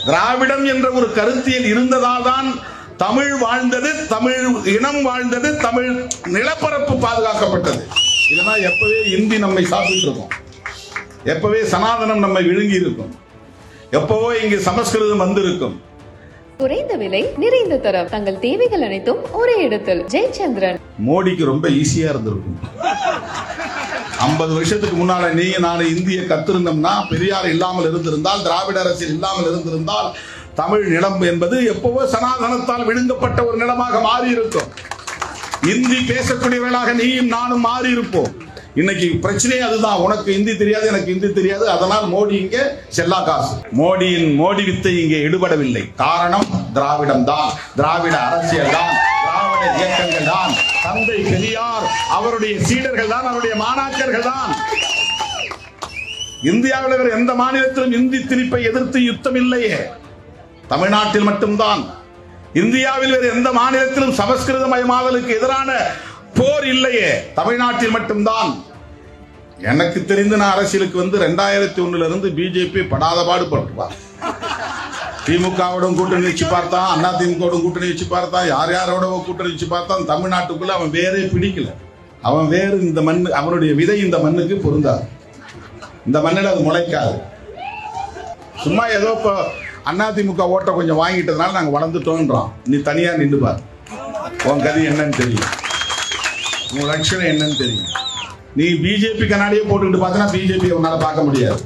திராவிடம் என்ற ஒரு கருத்தியல் இருந்ததால் தான் தமிழ் வாழ்ந்தது, தமிழ் இனம் வாழ்ந்தது, தமிழ் நிலப்பரப்பு பாதுகாக்கப்பட்டது. இதெல்லாம் எப்பவே இந்தி நம்மை சாப்பிட்டு இருக்கும், எப்பவே சனாதனம் நம்மை விழுங்கி இருக்கும், எப்பவோ இங்கு சமஸ்கிருதம் வந்திருக்கும். குறைந்த விலை, நிறைந்த தரம், தங்கள் தேவைகள் அனைத்தும் ஒரே இடத்தில். ஜெயச்சந்திரன். மோடிக்கு ரொம்ப ஈஸியா இருந்திருக்கும். 50 வருஷத்துக்கு முன்னால நீங்க நானும் இந்திய கத்திருந்தோம்னா, பெரியார் இல்லாமல் இருந்திருந்தால், திராவிட அரசியல் இல்லாமல் இருந்திருந்தால், தமிழ் நிலம் என்பது எப்பவோ சனாதனத்தால் விழுங்கப்பட்ட ஒரு நிலமாக மாறி இருக்கும். இந்தி பேசக்கூடியவர்களாக நீயும் நானும் மாறி இருப்போம். இன்னைக்கு பிரச்சனையே அதுதான். உனக்கு இந்தி தெரியாது, எனக்கு இந்தி தெரியாது, அதனால் மோடி இங்கே செல்லா காசு. மோடி வித்தை இங்கே எடுபடவில்லை. காரணம் திராவிடம் தான், திராவிட அரசியல் தான், திராவிட இயக்கங்கள் தான், தந்தை பெரியார் அவருடைய சீடர்கள் தான், அவருடைய மாணாக்கர்கள் தான். இந்தியாவில் வேறு எந்த மாநிலத்திலும் இந்தி திணிப்பை எதிர்த்து யுத்தம் இல்லையே, தமிழ்நாட்டில் மட்டும்தான். இந்தியாவில் வேறு எந்த மாநிலத்திலும் சமஸ்கிருதமயமாதலுக்கு எதிரான போர் இல்லையே, தமிழ்நாட்டில் மட்டும்தான். எனக்கு தெரிந்து நான் அரசியலுக்கு வந்து 2001 இருந்து பிஜேபி படாத பாடுபட்டுவார். திமுகவோட கூட்டணி வச்சு பார்த்தான், அண்ணா திமுக கூட்டணி வச்சு பார்த்தான், யாரோட கூட்டணி வச்சு பார்த்தான். தமிழ்நாட்டுக்குள்ள அவன் வேறே பிடிக்கல. அவன் வேறு இந்த மண், அவனுடைய விதை இந்த மண்ணுக்கு பொருந்தாது, இந்த மண்ணில் அது முளைக்காது. சும்மா ஏதோ இப்போ அதிமுக ஓட்டை கொஞ்சம் வாங்கிட்டதுனால நாங்கள் வளர்ந்துட்டோன்றோம். நீ தனியா நின்று பார், உன் கதி என்னன்னு தெரியும், உன் லட்சணம் என்னன்னு தெரியும். நீ பிஜேபி கண்ணாடியை போட்டுக்கிட்டு பார்த்தா பிஜேபி உன்னால பார்க்க முடியாது.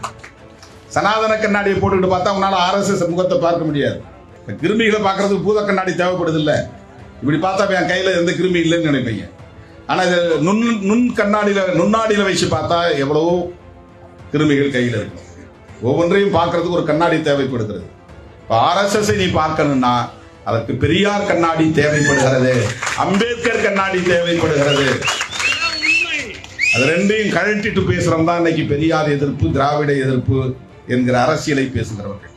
சனாதன கண்ணாடியை போட்டுக்கிட்டு பார்த்தா உன்னால ஆர்எஸ்எஸ் முகத்தை பார்க்க முடியாது. கிருமிகளை பார்க்கறதுக்கு பூத கண்ணாடி தேவைப்படுது இல்லை. இப்படி பார்த்தா என் கையில எந்த கிருமி இல்லைன்னு நினைப்பீங்க. ஆனா இது நுண்ணாடியில வச்சு பார்த்தா எவ்வளவோ கிருமிகள் கையில் இருக்கும். ஒவ்வொன்றையும் பார்க்கறதுக்கு ஒரு கண்ணாடி தேவைப்படுகிறது. இப்போ ஆர்எஸ்எஸ் நீ பார்க்கணும்னா அதற்கு பெரியார் கண்ணாடி தேவைப்படுகிறது, அம்பேத்கர் கண்ணாடி தேவைப்படுகிறது. அது ரெண்டையும் கழட்டிட்டு பேசுறோம் தான் இன்னைக்கு பெரியார் எதிர்ப்பு, திராவிட எதிர்ப்பு என்கிற அரசியலை பேசுகிறவர்கள்.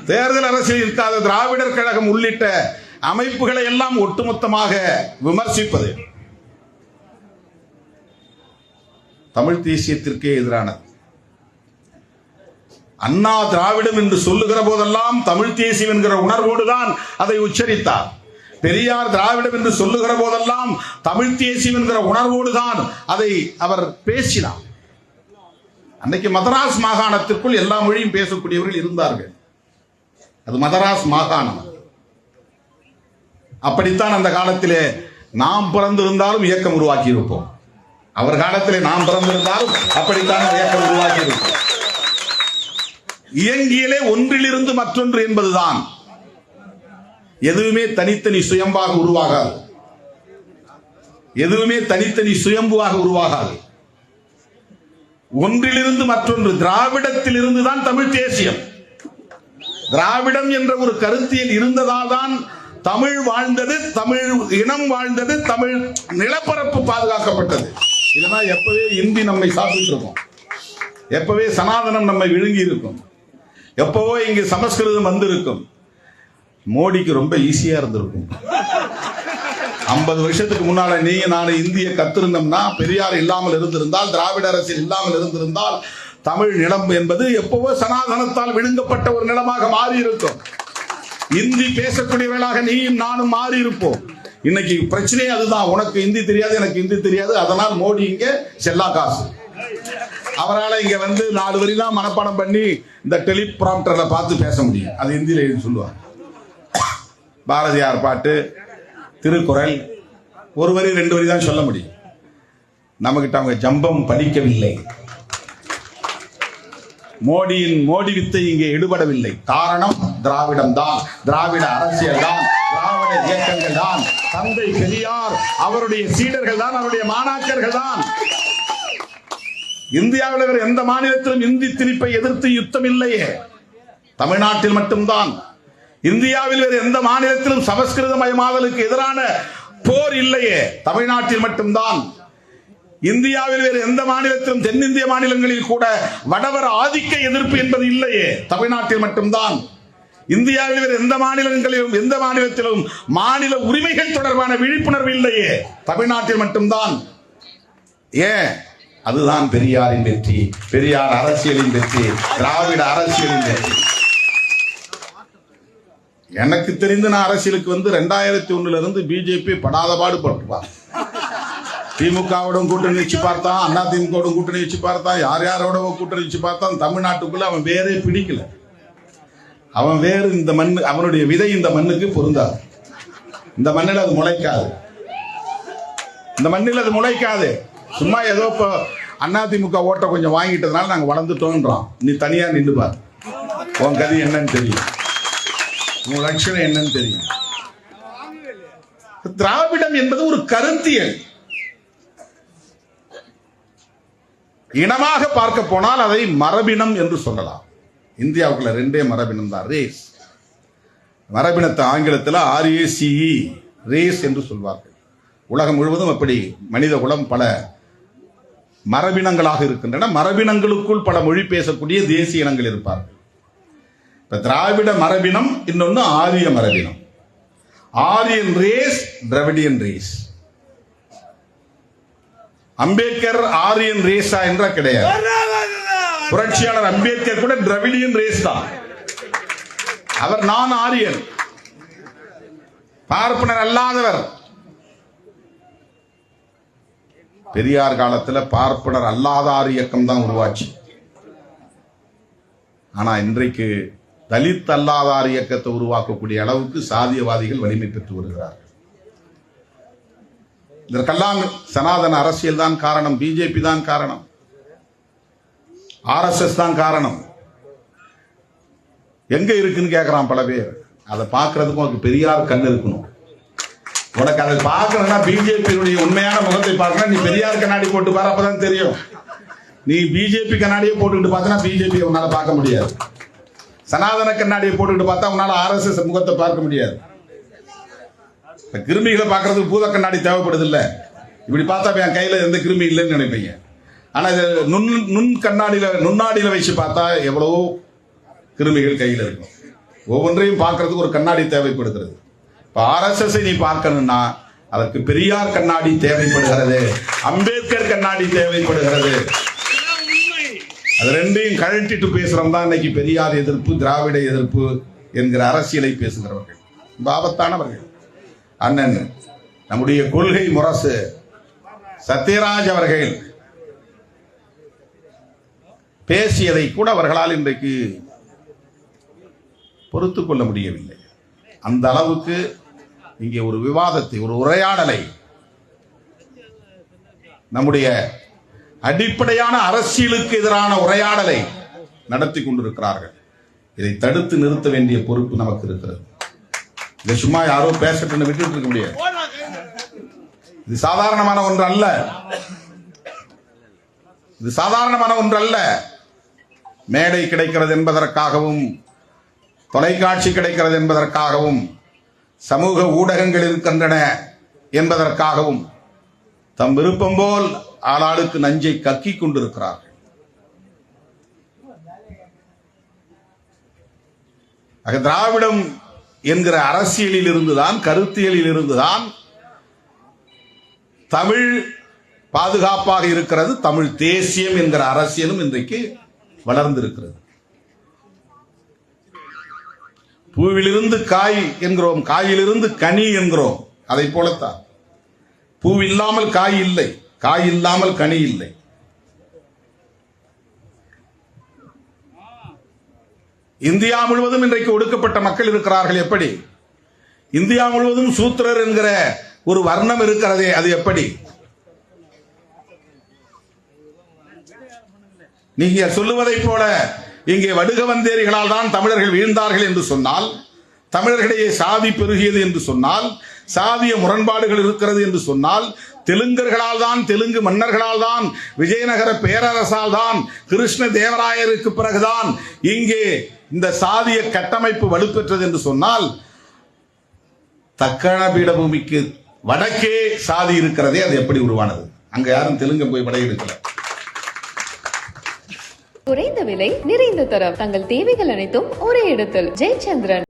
தேர்தல் அரசியல் இருக்காத திராவிடர் கழகம் உள்ளிட்ட அமைப்புகளை எல்லாம் ஒட்டுமொத்தமாக விமர்சிப்பது தமிழ் தேசியத்திற்கே எதிரானது. அண்ணா திராவிடம் என்று சொல்லுகிற போதெல்லாம் தமிழ் தேசியம் என்கிற உணர்வோடு தான் அதை உச்சரித்தார். பெரியார் திராவிடம் என்று சொல்லுகிற போதெல்லாம் தமிழ் தேசியம் என்கிற உணர்வோடு தான் அதை அவர் பேசினார். அன்னைக்கு மதராஸ் மாகாணத்திற்குள் எல்லா மொழியும் பேசக்கூடியவர்கள் இருந்தார்கள். அது மதராஸ் மாகாணம். அப்படித்தான் அந்த காலத்திலே நாம் பிறந்திருந்தாலும் இயக்கம் உருவாக்கி இருப்போம். அவர் காலத்திலே நாம் பிறந்திருந்தாலும் அப்படித்தான் இயக்கம் உருவாக்கி இருப்போம். இயங்கியலே ஒன்றிலிருந்து மற்றொன்று என்பதுதான். எதுவுமே தனித்தனி சுயம்பாக உருவாகாது, எதுவுமே தனித்தனி சுயம்புவாக உருவாகாது. ஒன்றிலிருந்து மற்றொன்று. திராவிடத்தில் இருந்துதான் தமிழ் தேசியம். திராவிடம் என்ற ஒரு கருத்தியல் இருந்ததால் தான் தமிழ் வாழ்ந்தது, தமிழ் இனம் வாழ்ந்தது, தமிழ் நிலப்பரப்பு பாதுகாக்கப்பட்டது. இதெல்லாம் எப்பவே இந்தி நம்மை சாப்பிட்டு இருக்கும், எப்பவே சனாதனம் நம்மை விழுங்கி இருக்கும், எப்பவோ இங்கு சமஸ்கிருதம் வந்திருக்கும். மோடிக்கு ரொம்ப ஈஸியா இருந்திருக்கும். 50 வருஷத்துக்கு முன்னால நீங்க நானும் இந்திய கத்திருந்தோம்னா, பெரியார் இல்லாமல் இருந்திருந்தால், திராவிட அரசியல் இல்லாமல் இருந்திருந்தால், தமிழ் நிலம் என்பது எப்பவோ சனாதனத்தால் விழுங்கப்பட்ட ஒரு நிலமாக மாறி இருக்கும். இந்தி பேசக்கூடியவர்களாக நீயும் நானும் மாறி இருப்போம். இன்னைக்கு பிரச்சனையே அதுதான். உனக்கு இந்தி தெரியாது, எனக்கு இந்தி தெரியாது, அதனால் மோடி இங்க செல்லா காசு. அவரால் இங்க வந்து 4 வரிலாம் மனப்பாடம் பண்ணி இந்த டெலிபிராம்டர்ல பார்த்து பேச முடியும். அது இந்தியில எழுதி சொல்லுவார். பாரதியார் பாட்டு, திருக்குறள் 1 வரி 2 வரி தான் சொல்ல முடியும். நம்மகிட்ட அவங்க ஜம்பம் படிக்கவில்லை. மோடி வித்தை இங்கே எடுபடவில்லை. காரணம் திராவிடம் தான், திராவிட அரசியல் தான், திராவிட இயக்கங்கள் தான், தந்தை பெரியார் அவருடைய சீடர்கள் தான், அவருடைய மாணாக்கர்கள் தான். இந்தியாவில் வேறு எந்த மாநிலத்திலும் இந்தி திணிப்பை எதிர்த்து யுத்தம் இல்லையே, தமிழ்நாட்டில் மட்டும்தான். இந்தியாவில் வேறு எந்த மாநிலத்திலும் சமஸ்கிருதமயமாதலுக்கு எதிரான போர் இல்லையே, தமிழ்நாட்டில் மட்டும்தான். இந்தியாவில் வேறு எந்த மாநிலத்திலும், தென்னிந்திய மாநிலங்களில் கூட வடவர் ஆதிக்க எதிர்ப்பு என்பது இல்லையே, தமிழ்நாட்டில் மட்டும்தான். இந்தியாவில் வேறு எந்த மாநிலத்திலும் மாநில உரிமைகள் தொடர்பான விழிப்புணர்வு இல்லையே, தமிழ்நாட்டில் மட்டும்தான். ஏன்? அதுதான் பெரியாரின் வெற்றி, பெரியார் அரசியலின் வெற்றி, திராவிட அரசியலின் வெற்றி. எனக்கு தெரிந்து நான் அரசியலுக்கு வந்து 2001 இருந்து பிஜேபி படாத பாடுபட்டுப்பான். திமுகவோட கூட்டணி வச்சு பார்த்தான், அண்ணா திமுக கூட்டணி வச்சு பார்த்தான், யார் யாரோட கூட்டணி வச்சு பார்த்தான். தமிழ்நாட்டுக்குள்ள அவன் வேறே பிடிக்கல. அவன் வேறு இந்த மண், அவனுடைய விதை இந்த மண்ணுக்கு பொருந்தாது. இந்த மண்ணில் அது முளைக்காது. இந்த மண்ணில் அது முளைக்காது. சும்மா ஏதோ இப்போ அதிமுக ஓட்டை கொஞ்சம் வாங்கிட்டதுனால நாங்கள் வளர்ந்துட்டோன்றோம். நீ தனியா நின்று பார், உன் கதி என்னன்னு தெரியும், உன் லட்சணம் என்னன்னு தெரியும். திராவிடம் என்பது ஒரு கருத்தியல். இனமாக பார்க்க போனால் அதை மரபினம் என்று சொல்லலாம். இந்தியாவுக்குள்ள 2 மரபினம் தான், ரேஸ். மரபினத்தை ஆங்கிலத்தில் RACE, ரேஸ் என்று சொல்வார்கள். உலகம் முழுவதும் அப்படி மனித குலம் பல மரபினங்களாக இருக்கின்றன. மரபினங்களுக்குள் பல மொழி பேசக்கூடிய தேசிய இனங்கள் இருப்பார்கள். இப்ப திராவிட மரபினம், இன்னொன்னு ஆரிய மரபினம். Aryan race, Dravidian race. Ambedkar Aryan ரேஸா என்ற கிடையாது. புரட்சியாளர் அம்பேத்கர் கூட திராவிடியன் ரேஸ் தான். அவர் நான் ஆரியன், பார்ப்பனர் அல்லாதவர். பெரியார் காலத்தில் பார்ப்பனர் அல்லாதார் இயக்கம் தான் உருவாச்சு. ஆனா இன்றைக்கு தலித் அல்லாதார் இயக்கத்தை உருவாக்கக்கூடிய அளவுக்கு சாதியவாதிகள் வலிமை பெற்று வருகிறார்கள். இதற்கெல்லாம் சனாதன அரசியல் தான் காரணம், பிஜேபி தான் காரணம், RSS தான் காரணம். எங்க இருக்குன்னு கேட்கிறான் பல பேர். அதை பார்க்கறதுக்கும் உனக்கு பெரியார் கண் இருக்கணும். உனக்கு அதை பார்க்கணும்னா பிஜேபியினுடைய உண்மையான முகத்தை பார்க்கணும். நீ பெரியார் கண்ணாடி போட்டு பாரு, அப்பதான் தெரியும். நீ பிஜேபி கண்ணாடியை போட்டுக்கிட்டு பார்த்தனா பிஜேபி உன்னால பார்க்க முடியாது. சனாதன கண்ணாடியை போட்டுக்கிட்டு பார்த்தா உன்னால RSS முகத்தை பார்க்க முடியாது. கிருமிகளை பார்க்கறதுக்கு பூத கண்ணாடி தேவைப்படுது இல்ல. இப்படி பார்த்தா என் கையில எந்த கிருமி இல்லைன்னு நினைப்பீங்க. ஆனா நுண் கண்ணாடியில, நுண்ணாடியில வச்சு பார்த்தா எவ்வளவோ கிருமிகள் கையில் இருக்கும். ஒவ்வொன்றையும் பார்க்கறதுக்கு ஒரு கண்ணாடி தேவைப்படுகிறது. இப்ப RSS நீ பார்க்கணும்னா அதற்கு பெரியார் கண்ணாடி தேவைப்படுகிறது, அம்பேத்கர் கண்ணாடி தேவைப்படுகிறது. அது ரெண்டையும் கழட்டிட்டு பேசுறோம் தான் இன்னைக்கு பெரியார் எதிர்ப்பு, திராவிட எதிர்ப்பு என்கிற அரசியலை பேசுகிறவர்கள் ஆபத்தானவர்கள். அண்ணன் நம்முடைய கொள்கை முரசு சத்யராஜ் அவர்கள் பேசியதை கூட அவர்களால் இன்றைக்கு பொறுத்துக் கொள்ள முடியவில்லை. அந்த அளவுக்கு இங்கே ஒரு விவாதத்தை, ஒரு உரையாடலை, நம்முடைய அடிப்படையான அரசியலுக்கு எதிரான உரையாடலை நடத்தி கொண்டிருக்கிறார்கள். இதை தடுத்து நிறுத்த வேண்டிய பொறுப்பு நமக்கு இருக்கிறது. இதை சும்மா யாரோ பேசட்டு விட்டுட்டு இருக்க முடியாது. இது சாதாரணமான ஒன்று அல்ல. இது சாதாரணமான ஒன்று அல்ல. மேடை கிடைக்கிறது என்பதற்காகவும், தொலைக்காட்சி கிடைக்கிறது என்பதற்காகவும், சமூக ஊடகங்கள் இருக்கின்றன என்பதற்காகவும் தம் விருப்பம் போல் ஆளாளுக்கு நஞ்சை கக்கிக் கொண்டிருக்கிறார்கள். திராவிடம் என்கிற அரசியலில் இருந்துதான், கருத்தியலில் இருந்துதான் தமிழ் பாதுகாப்பாக இருக்கிறது. தமிழ் தேசியம் என்கிற அரசியலும் இன்றைக்கு வளர்ந்திருக்கிறது. பூவிலிருந்து காய் என்கிறோம், காயிலிருந்து கனி என்கிறோம். அதை போலத்தான் பூ இல்லாமல் காய் இல்லை, காய் இல்லாமல் கனி இல்லை. இந்தியா முழுவதும் இன்றைக்கு ஒடுக்கப்பட்ட மக்கள் இருக்கிறார்கள். எப்படி? இந்தியா முழுவதும் சூத்திரர் என்கிற ஒரு வர்ணம் இருக்கிறதே, அது எப்படி? நீங்க சொல்லுவதை போல இங்கே வடுகவந்தேரிகளால் தான் தமிழர்கள் வீழ்ந்தார்கள் என்று சொன்னால், தமிழர்களிடையே சாதி பெருகியது என்று சொன்னால், சாதிய முரண்பாடுகள் இருக்கிறது என்று சொன்னால், தெலுங்கர்களால் தான், தெலுங்கு மன்னர்களால் தான், விஜயநகர பேரரசால் தான், கிருஷ்ண தேவராயருக்கு பிறகுதான் இங்கே இந்த சாதிய கட்டமைப்பு வலுப்பெற்றது என்று சொன்னால், தக்கண பீடபூமிக்கு வடக்கே சாதி இருக்கிறதே, அது எப்படி உருவானது? அங்க யாரும் தெலுங்கு போய் படையெடுக்கல. குறைந்த விலை, நிறைந்த தரம், தங்கள் தேவைகள் அனைத்தும் ஒரே இடத்தில். ஜெயச்சந்திரன்.